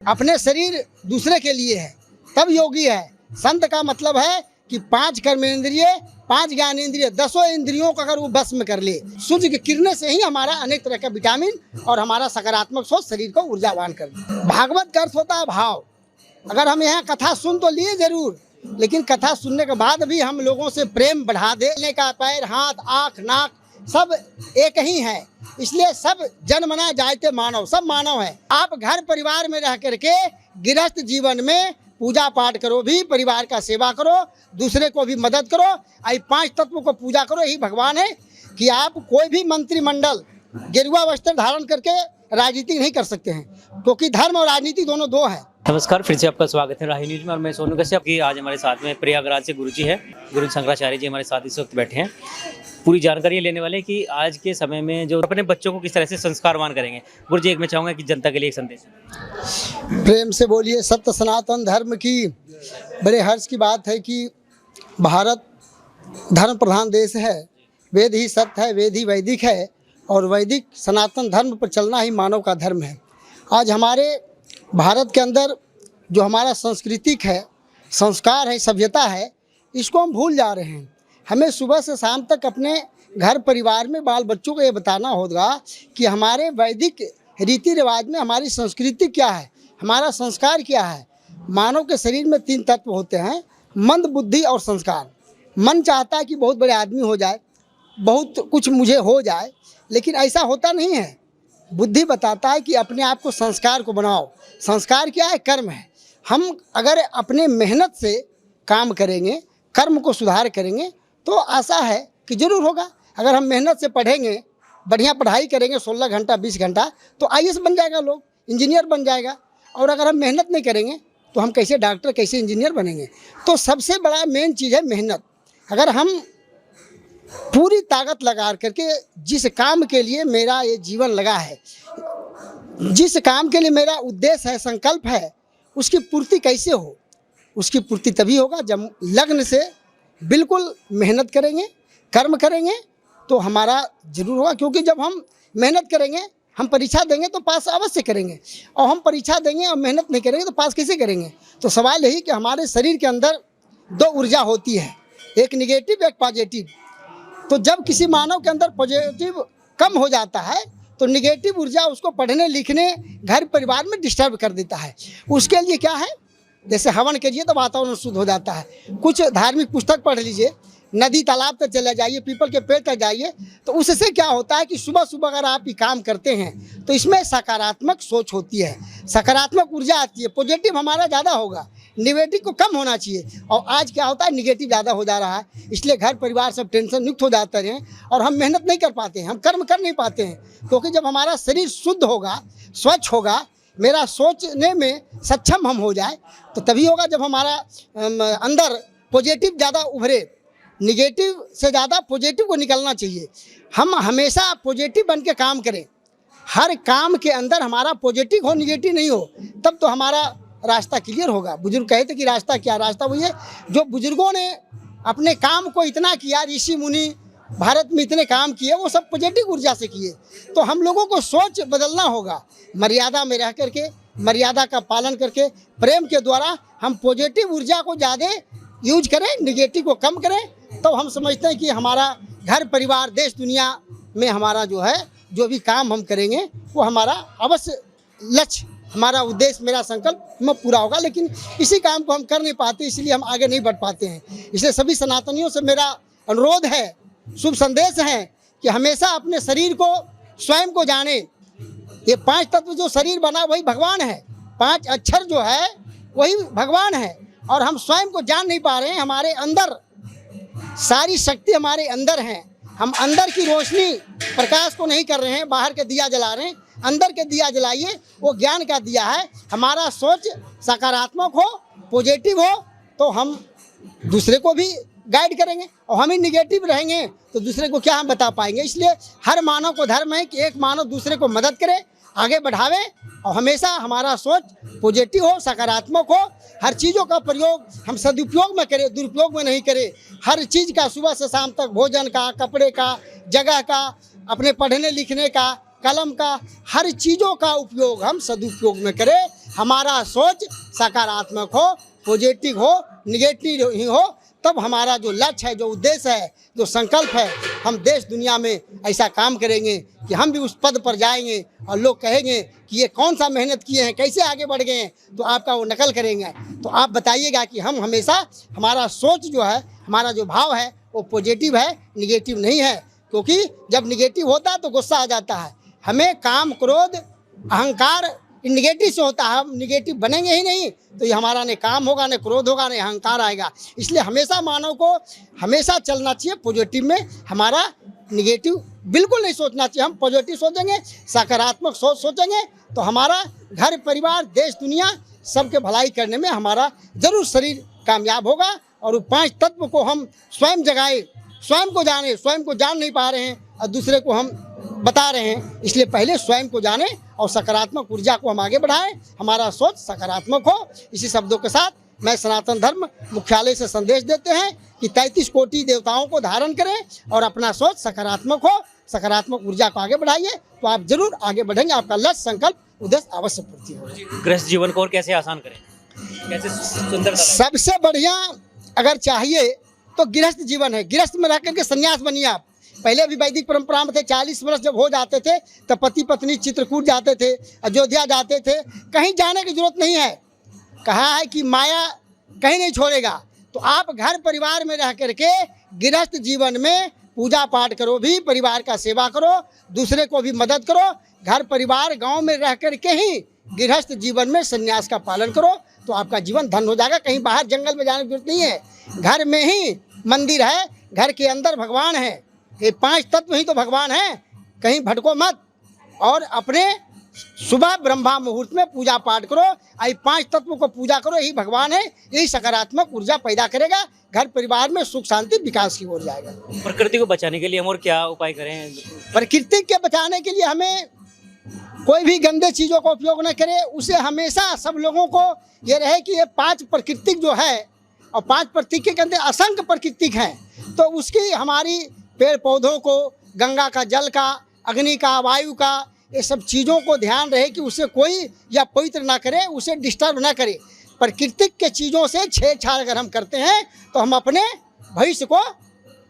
अपने शरीर दूसरे के लिए है तब योगी है। संत का मतलब है कि 5 कर्मेंद्रिय, 5 ज्ञानेंद्रिय, 10 इंद्रियों को अगर वो बस में कर ले। सूर्य की किरणें से ही हमारा अनेक तरह का विटामिन और हमारा सकारात्मक सोच शरीर को ऊर्जावान कर दे। भागवत का अर्थ होता है भाव। अगर हम यहाँ कथा सुन तो लिए जरूर, लेकिन कथा सुनने के बाद भी हम लोगों से प्रेम बढ़ा देने का पैर, हाथ, आँख, नाक सब एक ही है। इसलिए सब जन्मना जायते मानव, सब मानव है। आप घर परिवार में रह करके गृहस्थ जीवन में पूजा पाठ करो, भी परिवार का सेवा करो, दूसरे को भी मदद करो। आई 5 तत्वों को पूजा करो। यही भगवान है कि आप कोई भी मंत्रिमंडल गेरुआ वस्त्र धारण करके राजनीति नहीं कर सकते हैं, क्योंकि धर्म और राजनीति दोनों दो है। नमस्कार, फिर से आपका स्वागत है राही न्यूज में और मैं सोनू कश्यप की। आज हमारे साथ में प्रयागराज से गुरुजी है, गुरु शंकराचार्य जी हमारे साथ इस वक्त बैठे हैं। पूरी जानकारी लेने वाले कि आज के समय में जो अपने बच्चों को किस तरह से संस्कारवान करेंगे। गुरुजी, एक मैं चाहूँगा कि जनता के लिए एक संदेश। प्रेम से बोलिए। सत्य सनातन धर्म की बड़े हर्ष की बात है कि भारत धर्म प्रधान देश है। वेद ही सत्य है, वेद ही वैदिक है और वैदिक सनातन धर्म पर चलना ही मानव का धर्म है। आज हमारे भारत के अंदर जो हमारा सांस्कृतिक है, संस्कार है, सभ्यता है, इसको हम भूल जा रहे हैं। हमें सुबह से शाम तक अपने घर परिवार में बाल बच्चों को ये बताना होगा कि हमारे वैदिक रीति रिवाज में हमारी संस्कृति क्या है, हमारा संस्कार क्या है। मानव के शरीर में 3 तत्व होते हैं, मन, बुद्धि और संस्कार। मन चाहता है कि बहुत बड़े आदमी हो जाए, बहुत कुछ मुझे हो जाए, लेकिन ऐसा होता नहीं है। बुद्धि बताता है कि अपने आप को संस्कार को बनाओ। संस्कार क्या है? कर्म है। हम अगर अपने मेहनत से काम करेंगे, कर्म को सुधार करेंगे तो आशा है कि जरूर होगा। अगर हम मेहनत से पढ़ेंगे, बढ़िया पढ़ाई करेंगे 16 घंटा 20 घंटा, तो आईएएस बन जाएगा लोग, इंजीनियर बन जाएगा। और अगर हम मेहनत नहीं करेंगे तो हम कैसे डॉक्टर, कैसे इंजीनियर बनेंगे। तो सबसे बड़ा मेन चीज़ है मेहनत। अगर हम पूरी ताकत लगा करके जिस काम के लिए मेरा ये जीवन लगा है, जिस काम के लिए मेरा उद्देश्य है, संकल्प है, उसकी पूर्ति कैसे हो? उसकी पूर्ति तभी होगा जब लगन से बिल्कुल मेहनत करेंगे, कर्म करेंगे तो हमारा जरूर होगा। क्योंकि जब हम मेहनत करेंगे, हम परीक्षा देंगे तो पास अवश्य करेंगे, और हम परीक्षा देंगे और मेहनत नहीं करेंगे तो पास कैसे करेंगे। तो सवाल यही कि हमारे शरीर के अंदर 2 ऊर्जा होती है, एक निगेटिव, एक पॉजिटिव। तो जब किसी मानव के अंदर पॉजिटिव कम हो जाता है तो निगेटिव ऊर्जा उसको पढ़ने लिखने, घर परिवार में डिस्टर्ब कर देता है। उसके लिए क्या है, जैसे हवन कीजिए तो वातावरण शुद्ध हो जाता है। कुछ धार्मिक पुस्तक पढ़ लीजिए, नदी तालाब तक चले जाइए, पीपल के पेड़ तक जाइए, तो उससे क्या होता है कि सुबह सुबह अगर आप ये काम करते हैं तो इसमें सकारात्मक सोच होती है, सकारात्मक ऊर्जा आती है, पॉजिटिव हमारा ज़्यादा होगा, निगेटिव को कम होना चाहिए। और आज क्या होता है, निगेटिव ज़्यादा हो जा रहा है, इसलिए घर परिवार सब टेंशन युक्त हो जाते हैं और हम मेहनत नहीं कर पाते हैं, हम कर्म कर नहीं पाते हैं। क्योंकि जब हमारा शरीर शुद्ध होगा, स्वच्छ होगा, मेरा सोचने में सक्षम हम हो जाए तो तभी होगा जब हमारा अंदर पॉजिटिव ज़्यादा उभरे। निगेटिव से ज़्यादा पॉजिटिव को निकलना चाहिए। हम हमेशा पॉजिटिव बन के काम करें, हर काम के अंदर हमारा पॉजिटिव हो, निगेटिव नहीं हो, तब तो हमारा रास्ता क्लियर होगा। बुजुर्ग कहते कि रास्ता क्या? रास्ता वही है जो बुजुर्गों ने अपने काम को इतना किया, ऋषि मुनि भारत में इतने काम किए, वो सब पॉजिटिव ऊर्जा से किए। तो हम लोगों को सोच बदलना होगा, मर्यादा में रह करके, मर्यादा का पालन करके, प्रेम के द्वारा हम पॉजिटिव ऊर्जा को ज़्यादा यूज करें, निगेटिव को कम करें। तो हम समझते हैं कि हमारा घर परिवार, देश दुनिया में हमारा जो है, जो भी काम हम करेंगे वो हमारा अवश्य लक्ष्य, हमारा उद्देश्य, मेरा संकल्प में पूरा होगा। लेकिन इसी काम को हम कर नहीं पाते, इसलिए हम आगे नहीं बढ़ पाते हैं। इसलिए सभी सनातनियों से मेरा अनुरोध है, शुभ संदेश है कि हमेशा अपने शरीर को, स्वयं को जाने। ये 5 तत्व जो शरीर बना वही भगवान है, 5 अक्षर जो है वही भगवान है, और हम स्वयं को जान नहीं पा रहे हैं। हमारे अंदर सारी शक्ति हमारे अंदर है, हम अंदर की रोशनी, प्रकाश को नहीं कर रहे हैं, बाहर के दिया जला रहे हैं। अंदर के दिया जलाइए, वो ज्ञान का दिया है। हमारा सोच सकारात्मक हो, पॉजिटिव हो, तो हम दूसरे को भी गाइड करेंगे। और हम ही निगेटिव रहेंगे तो दूसरे को क्या हम बता पाएंगे। इसलिए हर मानव को धर्म है कि एक मानव दूसरे को मदद करे, आगे बढ़ावे, और हमेशा हमारा सोच पॉजिटिव हो, सकारात्मक हो। हर चीज़ों का प्रयोग हम सदुपयोग में करें, दुरुपयोग में नहीं करें। हर चीज़ का सुबह से शाम तक, भोजन का, कपड़े का, जगह का, अपने पढ़ने लिखने का, कलम का, हर चीज़ों का उपयोग हम सदुपयोग में करें। हमारा सोच सकारात्मक हो, पॉजिटिव हो, निगेटिव ही हो, तब हमारा जो लक्ष्य है, जो उद्देश्य है, जो संकल्प है, हम देश दुनिया में ऐसा काम करेंगे कि हम भी उस पद पर जाएंगे और लोग कहेंगे कि ये कौन सा मेहनत किए हैं, कैसे आगे बढ़ गए हैं, तो आपका वो नकल करेंगे। तो आप बताइएगा कि हम हमेशा, हमारा सोच जो है, हमारा जो भाव है वो पॉजिटिव है, निगेटिव नहीं है। क्योंकि जब निगेटिव होता है तो गुस्सा आ जाता है। हमें काम, क्रोध, अहंकार निगेटिव से होता है, हम निगेटिव बनेंगे ही नहीं तो ये हमारा न काम होगा, न क्रोध होगा, न अहंकार आएगा। इसलिए हमेशा मानव को हमेशा चलना चाहिए पॉजिटिव में, हमारा निगेटिव बिल्कुल नहीं सोचना चाहिए। हम पॉजिटिव सोचेंगे, सकारात्मक सोचेंगे तो हमारा घर परिवार, देश दुनिया सबके भलाई करने में हमारा जरूर शरीर कामयाब होगा। और वो 5 तत्व को हम स्वयं जगाए, स्वयं को जाने, स्वयं को जान नहीं पा रहे हैं और दूसरे को हम बता रहे हैं। इसलिए पहले स्वयं को जाने और सकारात्मक ऊर्जा को हम आगे बढ़ाएं, हमारा सोच सकारात्मक हो। इसी शब्दों के साथ मैं सनातन धर्म मुख्यालय से संदेश देते हैं कि 33 कोटि देवताओं को धारण करें और अपना सोच सकारात्मक हो, सकारात्मक ऊर्जा को आगे बढ़ाइए तो आप जरूर आगे बढ़ेंगे, आपका लक्ष्य, संकल्प, उद्देश्य अवश्य पूर्ति होगी। गृहस्थ जीवन को और कैसे आसान करें, कैसे सुंदर? सबसे बढ़िया अगर चाहिए तो गृहस्थ जीवन है। गृहस्थ में रह करके संन्यास बनिए आप। पहले भी वैदिक परंपरा में थे, 40 वर्ष जब हो जाते थे तो पति पत्नी चित्रकूट जाते थे, अयोध्या जाते थे, कहीं जाने की जरूरत नहीं है। कहा है कि माया कहीं नहीं छोड़ेगा। तो आप घर परिवार में रह करके गृहस्थ जीवन में पूजा पाठ करो, भी परिवार का सेवा करो, दूसरे को भी मदद करो। घर परिवार गांव में रह करके ही गृहस्थ जीवन में संन्यास का पालन करो तो आपका जीवन धन हो जाएगा। कहीं बाहर जंगल में जाने की जरूरत नहीं है, घर में ही मंदिर है, घर के अंदर भगवान है। ये 5 तत्व ही तो भगवान है, कहीं भटको मत। और अपने सुबह ब्रह्मा मुहूर्त में पूजा पाठ करो, आई 5 तत्वों को पूजा करो, यही भगवान है। यही सकारात्मक ऊर्जा पैदा करेगा, घर परिवार में सुख शांति विकास की ओर जाएगा। प्रकृति को बचाने के लिए हम और क्या उपाय करें? प्रकृति के बचाने के लिए हमें कोई भी गंदे चीज़ों का उपयोग न करें। उसे हमेशा सब लोगों को ये रहे कि ये 5 प्राकृतिक जो है, और 5 प्राकृतिक के अंदर असंख्य प्राकृतिक हैं, तो उसकी हमारी पेड़ पौधों को, गंगा का जल का, अग्नि का, वायु का, ये सब चीज़ों को ध्यान रहे कि उसे कोई या पवित्र ना करे, उसे डिस्टर्ब ना करे। प्राकृतिक के चीज़ों से छेड़छाड़ अगर हम करते हैं तो हम अपने भविष्य को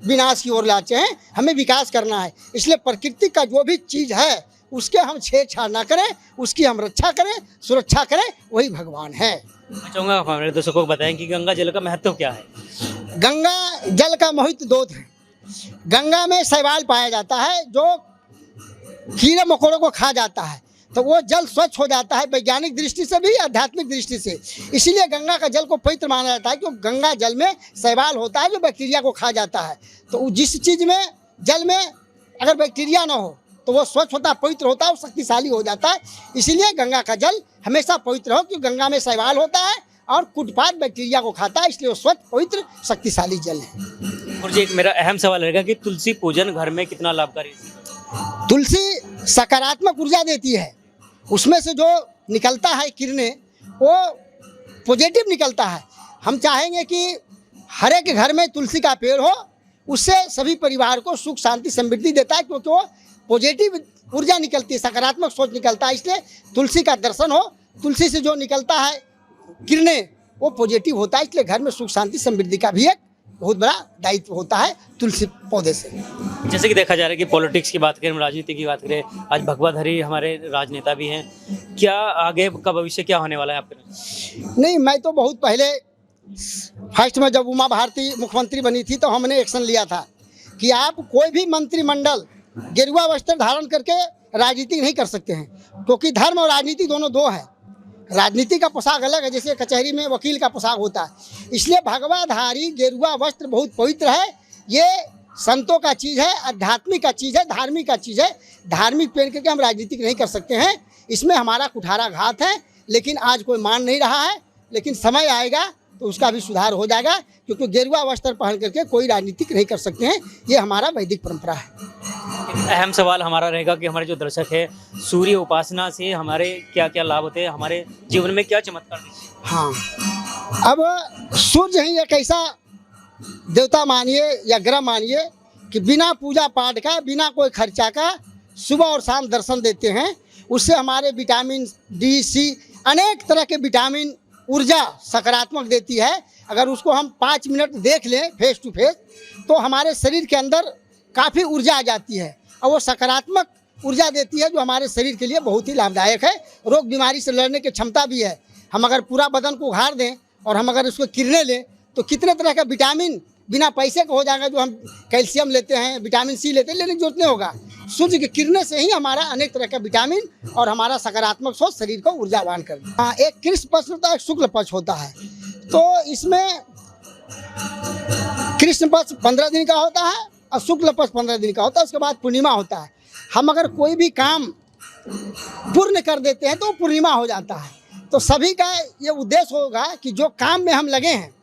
विनाश की ओर लाते हैं। हमें विकास करना है, इसलिए प्रकृति का जो भी चीज़ है उसके हम छेड़छाड़ ना करें, उसकी हम रक्षा करें, सुरक्षा करें, वही भगवान है। मैं चाहूँगा हमारे दर्शकों को बताएं कि गंगा जल का महत्व क्या है। गंगा जल का महत्व 2 है। गंगा में शैवाल पाया जाता है जो कीड़े मकोड़ों को खा जाता है, तो वो जल स्वच्छ हो जाता है वैज्ञानिक दृष्टि से भी, आध्यात्मिक दृष्टि से। इसीलिए गंगा का जल को पवित्र माना जाता है, क्योंकि गंगा जल में शैवाल होता है जो बैक्टीरिया को खा जाता है। तो जिस चीज़ में, जल में अगर बैक्टीरिया ना हो तो वो स्वच्छ होता है, पवित्र होता है, वो शक्तिशाली हो जाता है। इसीलिए गंगा का जल हमेशा पवित्र हो, क्योंकि गंगा में शैवाल होता है और कुटपात बैक्टीरिया को खाता है, इसलिए वो स्वच्छ, पवित्र, शक्तिशाली जल है। और जी एक मेरा अहम सवाल रहेगा कि तुलसी पूजन घर में कितना लाभकारी है? तुलसी सकारात्मक ऊर्जा देती है, उसमें से जो निकलता है किरणें वो पॉजिटिव निकलता है। हम चाहेंगे कि हर एक घर में तुलसी का पेड़ हो, उससे सभी परिवार को सुख शांति समृद्धि देता है, क्योंकि वो पॉजिटिव ऊर्जा निकलती है, सकारात्मक सोच निकलता है। इसलिए तुलसी का दर्शन हो, तुलसी से जो निकलता है किरणें वो पॉजिटिव होता है। इसलिए घर में सुख शांति समृद्धि का भी एक बहुत बड़ा दायित्व होता है तुलसी पौधे से। जैसे कि देखा जा रहा है कि पॉलिटिक्स की बात करें, राजनीति की बात करें, आज भगवाधरी हमारे राजनेता भी हैं, क्या आगे का भविष्य क्या होने वाला है आपके? नहीं, मैं तो बहुत पहले फर्स्ट में जब उमा भारती मुख्यमंत्री बनी थी तो हमने एक्शन लिया था कि आप कोई भी मंत्रिमंडल गेरुआ वस्त्र धारण करके राजनीति नहीं कर सकते हैं, क्योंकि धर्म और राजनीति दोनों 2 हैं। राजनीति का पोशाक अलग है, जैसे कचहरी में वकील का पोशाक होता है। इसलिए भगवाधारी गेरुआ वस्त्र बहुत पवित्र है, ये संतों का चीज़ है, आध्यात्मिक का चीज़ है, धार्मिक का चीज़ है। धार्मिक पहन करके हम राजनीतिक नहीं कर सकते हैं, इसमें हमारा कुठाराघात है। लेकिन आज कोई मान नहीं रहा है, लेकिन समय आएगा तो उसका भी सुधार हो जाएगा, क्योंकि गेरुआ वस्त्र पहन करके कोई राजनीतिक नहीं कर सकते हैं, ये हमारा वैदिक परंपरा है। अहम सवाल हमारा रहेगा कि हमारे जो दर्शक है, सूर्य उपासना से हमारे क्या क्या लाभ होते हैं, हमारे जीवन में क्या चमत्कार दिखते हैं? हाँ, अब सूर्य ही एक ऐसा देवता मानिए या ग्रह मानिए कि बिना पूजा पाठ का, बिना कोई खर्चा का सुबह और शाम दर्शन देते हैं। उससे हमारे विटामिन डी, सी अनेक तरह के विटामिन, ऊर्जा सकारात्मक देती है। अगर उसको हम 5 मिनट देख लें फेस टू फेस तो हमारे शरीर के अंदर काफ़ी ऊर्जा आ जाती है और वो सकारात्मक ऊर्जा देती है जो हमारे शरीर के लिए बहुत ही लाभदायक है। रोग बीमारी से लड़ने की क्षमता भी है। हम अगर पूरा बदन को उघाड़ दें और हम अगर उसको किरणें लें तो कितने तरह का विटामिन बिना पैसे का हो जाएगा। जो हम कैल्शियम लेते हैं, विटामिन सी लेते हैं, लेने की जरूरत नहीं होगा। सूर्य की किरणें से ही हमारा अनेक तरह का विटामिन और हमारा सकारात्मक सोच शरीर को ऊर्जावान कर देता है। एक कृष्ण पक्ष होता है, एक शुक्ल पक्ष होता है। तो इसमें कृष्ण पक्ष 15 दिन का होता है और शुक्ल पक्ष 15 दिन का होता है। उसके बाद पूर्णिमा होता है। हम अगर कोई भी काम पूर्ण कर देते हैं तो पूर्णिमा हो जाता है। तो सभी का ये उद्देश्य होगा कि जो काम में हम लगे हैं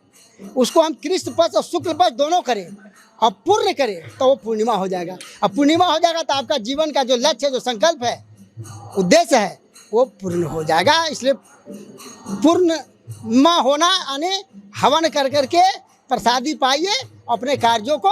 उसको हम कृष्ण पक्ष और शुक्ल पक्ष दोनों करें और पूर्ण करें तो वो पूर्णिमा हो जाएगा। अब पूर्णिमा हो जाएगा तो आपका जीवन का जो लक्ष्य है, जो संकल्प है, उद्देश्य है, वो पूर्ण हो जाएगा। इसलिए पूर्णिमा होना यानी हवन कर करके प्रसादी पाइए, अपने कार्यों को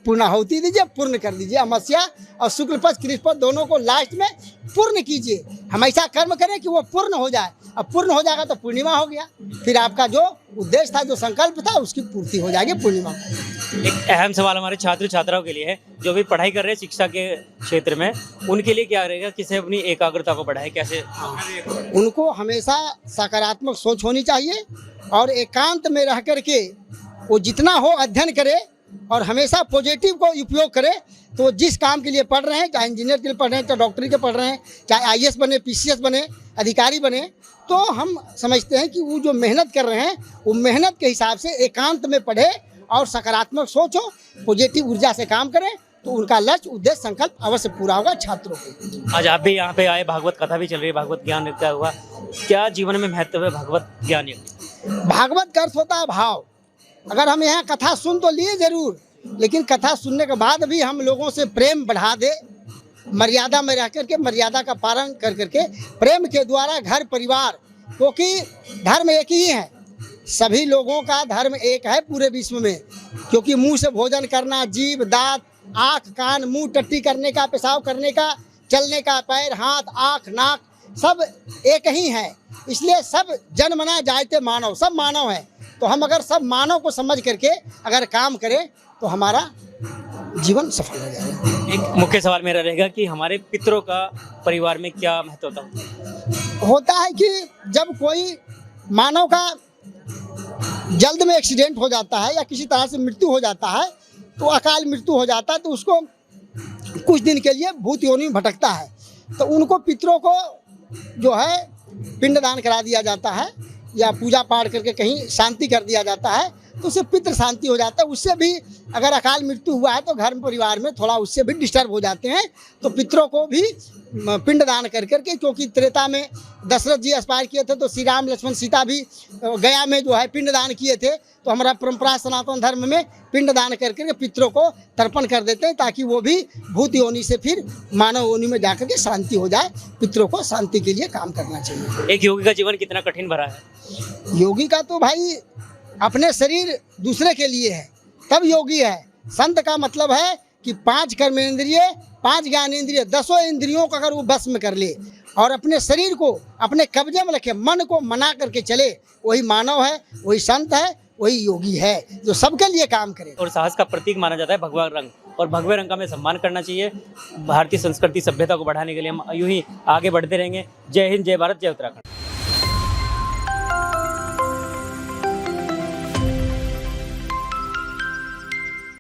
पूर्णाहुति दीजिए, पूर्ण कर दीजिए। अमावस्या और शुक्ल पक्ष, कृष्ण पक्ष दोनों को लास्ट में पूर्ण कीजिए। हम ऐसा कर्म करें कि वो पूर्ण हो जाए। अब पूर्ण हो जाएगा तो पूर्णिमा हो गया। फिर आपका जो उद्देश्य था, जो संकल्प था, उसकी पूर्ति हो जाएगी पूर्णिमा। एक अहम सवाल हमारे छात्र छात्राओं के लिए है जो भी पढ़ाई कर रहे हैं शिक्षा के क्षेत्र में, उनके लिए क्या रहेगा, किसे अपनी एकाग्रता को बढ़ाए, कैसे? उनको हमेशा सकारात्मक सोच होनी चाहिए और एकांत में रह करके वो जितना हो अध्ययन करे और हमेशा पॉजिटिव को उपयोग करें। तो जिस काम के लिए पढ़ रहे हैं, चाहे इंजीनियर के लिए पढ़ रहे हैं, चाहे डॉक्टरी के पढ़ रहे हैं, चाहे आईएएस बने, पीसीएस बने, अधिकारी बने, तो हम समझते हैं कि वो जो मेहनत कर रहे हैं वो मेहनत के हिसाब से एकांत में पढ़े और सकारात्मक सोच हो, पॉजिटिव ऊर्जा से काम करें तो उनका लक्ष्य, उद्देश्य, संकल्प अवश्य पूरा होगा छात्रों को। आज आप भी यहाँ पे आए, भागवत कथा भी चल रही है, भागवत ज्ञान का हुआ, क्या जीवन में महत्व है भागवत ज्ञान? भागवत का अर्थ होता है भाव। अगर हम यहाँ कथा सुन तो लिए जरूर, लेकिन कथा सुनने के बाद भी हम लोगों से प्रेम बढ़ा दे, मर्यादा में रह करके, मर्यादा का पालन कर करके, प्रेम के द्वारा घर परिवार, क्योंकि धर्म एक ही है, सभी लोगों का धर्म एक है पूरे विश्व में। क्योंकि मुंह से भोजन करना, जीभ, दांत, आँख, कान, मुंह, टट्टी करने का, पेशाब करने का, चलने का, पैर, हाथ, आँख, नाक, सब एक ही है। इसलिए सब जन्मना जायते मानव, सब मानव है। तो हम अगर सब मानव को समझ करके अगर काम करें तो हमारा जीवन सफल हो जाएगा। एक मुख्य सवाल मेरा रहेगा कि हमारे पितरों का परिवार में क्या महत्व होता है कि जब कोई मानव का जल्द में एक्सीडेंट हो जाता है या किसी तरह से मृत्यु हो जाता है, तो अकाल मृत्यु हो जाता है, तो उसको कुछ दिन के लिए भूत योनि में भटकता है। तो उनको पितरों को जो है पिंडदान करा दिया जाता है या पूजा पाठ करके कहीं शांति कर दिया जाता है, तो उससे पितृ शांति हो जाता है। उससे भी अगर अकाल मृत्यु हुआ है तो घर परिवार में थोड़ा उससे भी डिस्टर्ब हो जाते हैं। तो पितरों को भी पिंडदान कर करके, क्योंकि त्रेता में दशरथ जी एक्सपायर किए थे तो श्री राम, लक्ष्मण, सीता भी गया में जो है पिंडदान किए थे। तो हमारा परंपरा सनातन धर्म में पिंडदान कर करके पितरों को तर्पण कर देते हैं, ताकि वो भी भूत योनि से फिर मानव योनि में जाकर के शांति हो जाए। पितरों को शांति के लिए काम करना चाहिए। एक योगी का जीवन कितना कठिन भरा है? योगी का तो भाई अपने शरीर दूसरे के लिए है तब योगी है। संत का मतलब है कि 5 कर्मेंद्रिय, 5 ज्ञानेंद्रिय, 10 इंद्रियों को अगर वो बस में कर ले और अपने शरीर को अपने कब्जे में रखे, मन को मना करके चले, वही मानव है, वही संत है, वही योगी है जो सबके लिए काम करे। और साहस का प्रतीक माना जाता है भगवा रंग, और भगवे रंग का हमें सम्मान करना चाहिए। भारतीय संस्कृति, सभ्यता को बढ़ाने के लिए हम यूं ही आगे बढ़ते रहेंगे। जय हिंद, जय भारत, जय उत्तराखंड।